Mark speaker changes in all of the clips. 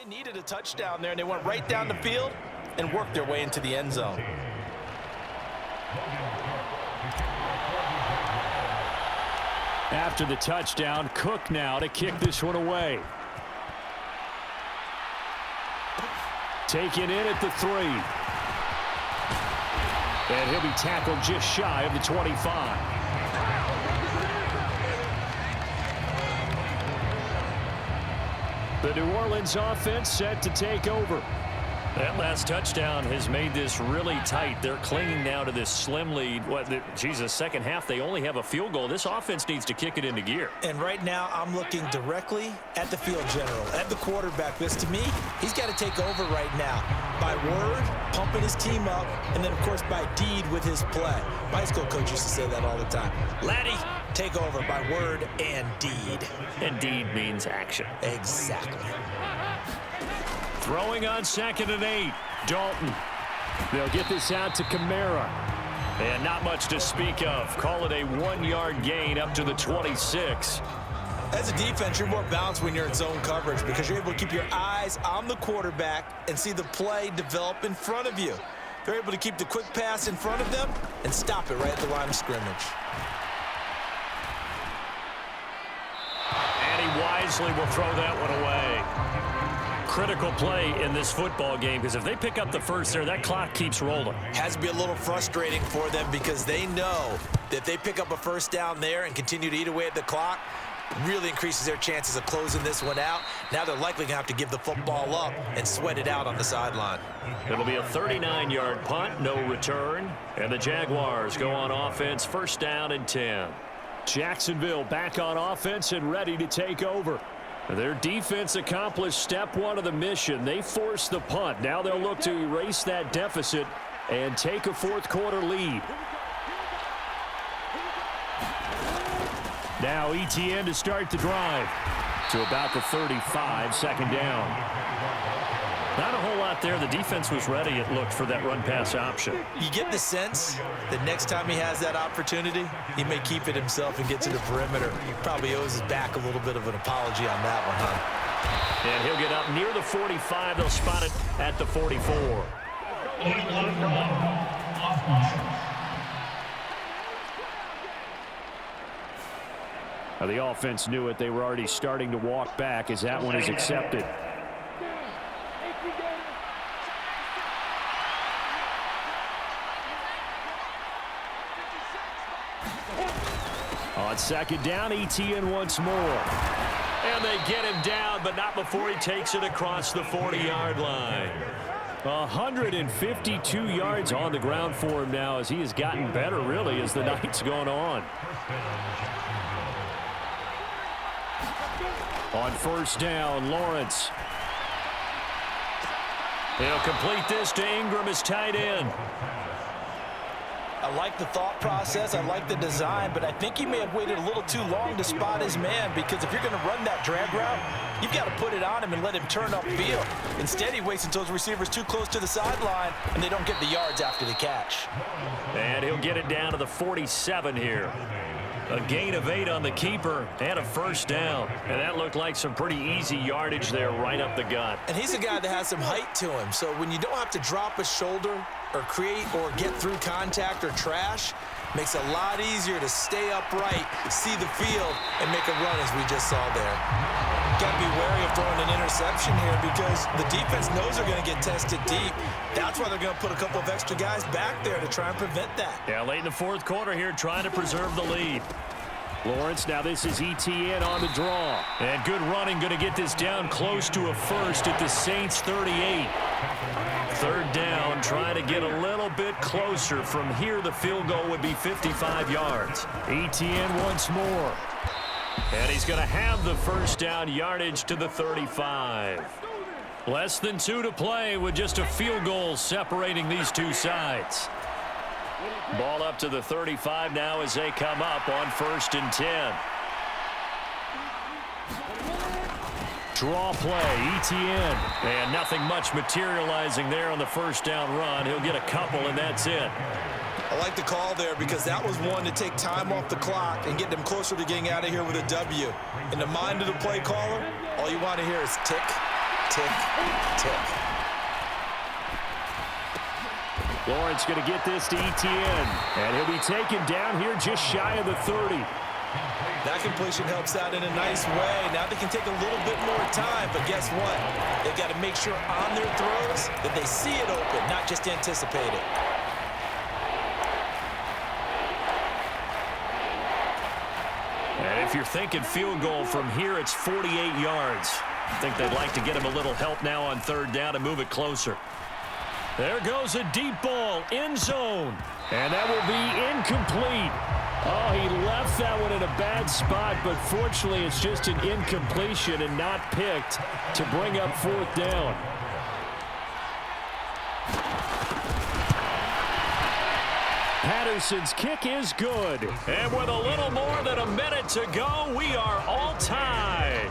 Speaker 1: needed a touchdown there, and they went right down the field and worked their way into the end zone.
Speaker 2: After the touchdown, Cook now to kick this one away. Taken in at the 3. And he'll be tackled just shy of the 25. The New Orleans offense set to take over.
Speaker 3: That last touchdown has made this really tight. They're clinging now to this slim lead. Second half, they only have a field goal. This offense needs to kick it into gear.
Speaker 1: And right now, I'm looking directly at the field general, at the quarterback. Because to me, he's got to take over right now. By word, pumping his team up, and then, of course, by deed with his play. My high school coach used to say that all the time. Laddie, take over by word and deed.
Speaker 3: And deed means action.
Speaker 1: Exactly.
Speaker 2: Throwing on 2nd and 8. Dalton. They'll get this out to Kamara.
Speaker 3: And not much to speak of. Call it a 1-yard gain up to the 26.
Speaker 1: As a defense, you're more balanced when you're in zone coverage because you're able to keep your eyes on the quarterback and see the play develop in front of you. They're able to keep the quick pass in front of them and stop it right at the line of scrimmage.
Speaker 3: And he wisely will throw that one away. Critical play in this football game because if they pick up the first there, that clock keeps rolling.
Speaker 1: Has to be a little frustrating for them because they know that if they pick up a first down there and continue to eat away at the clock, really increases their chances of closing this one out. Now they're likely going to have to give the football up and sweat it out on the sideline.
Speaker 3: It'll be a 39-yard punt, no return, and the Jaguars go on offense, 1st down and 10.
Speaker 2: Jacksonville back on offense and ready to take over. Their defense accomplished step 1 of the mission. They forced the punt. Now they'll look to erase that deficit and take a 4th quarter lead. Now ETN to start the drive to about the 35, 2nd down.
Speaker 3: Not a whole lot there. The defense was ready, it looked, for that run-pass option.
Speaker 1: You get the sense that next time he has that opportunity, he may keep it himself and get to the perimeter. He probably owes his back a little bit of an apology on that one, huh?
Speaker 3: And he'll get up near the 45. They'll spot it at the 44.
Speaker 2: Now the offense knew it. They were already starting to walk back as that one is accepted. On 2nd down, ETN once more.
Speaker 3: And they get him down, but not before he takes it across the 40-yard line.
Speaker 2: 152 yards on the ground for him now as he has gotten better, really, as the night's gone on. On 1st down, Lawrence.
Speaker 3: He'll complete this to Ingram as tight end.
Speaker 1: I like the thought process. I like the design, but I think he may have waited a little too long to spot his man because if you're going to run that drag route, you've got to put it on him and let him turn upfield. Instead, he waits until his receiver's too close to the sideline, and they don't get the yards after the catch.
Speaker 3: And he'll get it down to the 47 here. A gain of 8 on the keeper and a 1st down. And that looked like some pretty easy yardage there right up the gut.
Speaker 1: And he's a guy that has some height to him, so when you don't have to drop a shoulder or create or get through contact or trash, makes it a lot easier to stay upright, see the field, and make a run as we just saw there. Got to be wary of throwing an interception here because the defense knows they're going to get tested deep. That's why they're going to put a couple of extra guys back there to try and prevent that.
Speaker 3: Yeah, late in the 4th quarter here, trying to preserve the lead.
Speaker 2: Lawrence, now this is ETN on the draw.
Speaker 3: And good running, going to get this down close to a 1st at the Saints 38. 3rd down, trying to get a little bit closer. From here, the field goal would be 55 yards.
Speaker 2: ETN once more.
Speaker 3: And he's going to have the 1st down, yardage to the 35. Less than 2 to play with just a field goal separating these two sides. Ball up to the 35 now as they come up on 1st and 10.
Speaker 2: Draw play, ETN.
Speaker 3: And nothing much materializing there on the 1st down run. He'll get a couple, and that's it.
Speaker 1: I like the call there because that was one to take time off the clock and get them closer to getting out of here with a W. In the mind of the play caller, all you want to hear is tick, tick, tick.
Speaker 2: Lawrence going to get this to Etienne, and he'll be taken down here just shy of the 30.
Speaker 1: That completion helps out in a nice way. Now they can take a little bit more time, but guess what? They got to make sure on their throws that they see it open, not just anticipate it.
Speaker 3: And if you're thinking field goal from here, it's 48 yards. I think they'd like to get him a little help now on third down and move it closer. There goes a deep ball, end zone. And that will be incomplete. Oh, he left that one in a bad spot, but fortunately it's just an incompletion and not picked to bring up fourth down. Patterson's kick is good. And with a little more than a minute to go, we are all tied.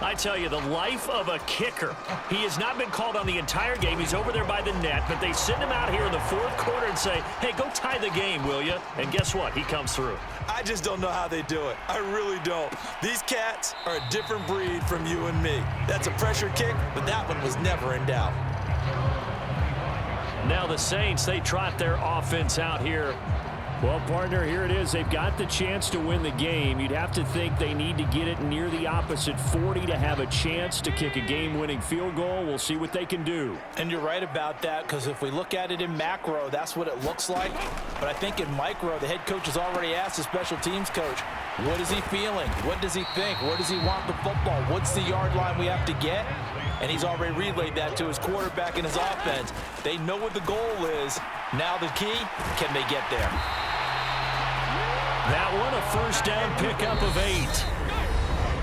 Speaker 3: I tell you, the life of a kicker. He has not been called on the entire game. He's over there by the net, but they send him out here in the fourth quarter and say, hey, go tie the game, will you? And guess what? He comes through.
Speaker 1: I just don't know how they do it. I really don't. These cats are a different breed from you and me. That's a pressure kick, but that one was never in doubt.
Speaker 3: Now the Saints, they trot their offense out here.
Speaker 2: Well, partner, here it is. They've got the chance to win the game. You'd have to think they need to get it near the opposite 40 to have a chance to kick a game-winning field goal. We'll see what they can do.
Speaker 1: And you're right about that, because if we look at it in macro, that's what it looks like. But I think in micro, the head coach has already asked the special teams coach, what is he feeling? What does he think? Where does he want the football? What's the yard line we have to get? And he's already relayed that to his quarterback and his offense. They know what the goal is. Now the key, can they get there?
Speaker 3: That one a first down pickup of 8.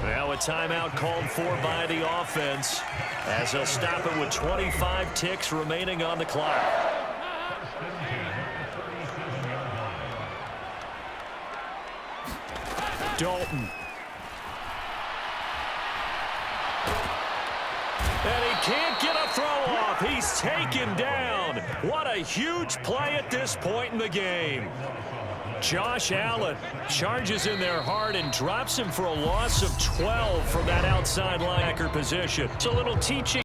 Speaker 3: Now a timeout called for by the offense as they'll stop it with 25 ticks remaining on the clock. Dalton. And he can't get a throw off. He's taken down. What a huge play at this point in the game. Josh Allen charges in there hard and drops him for a loss of 12 from that outside linebacker position. It's a little teaching.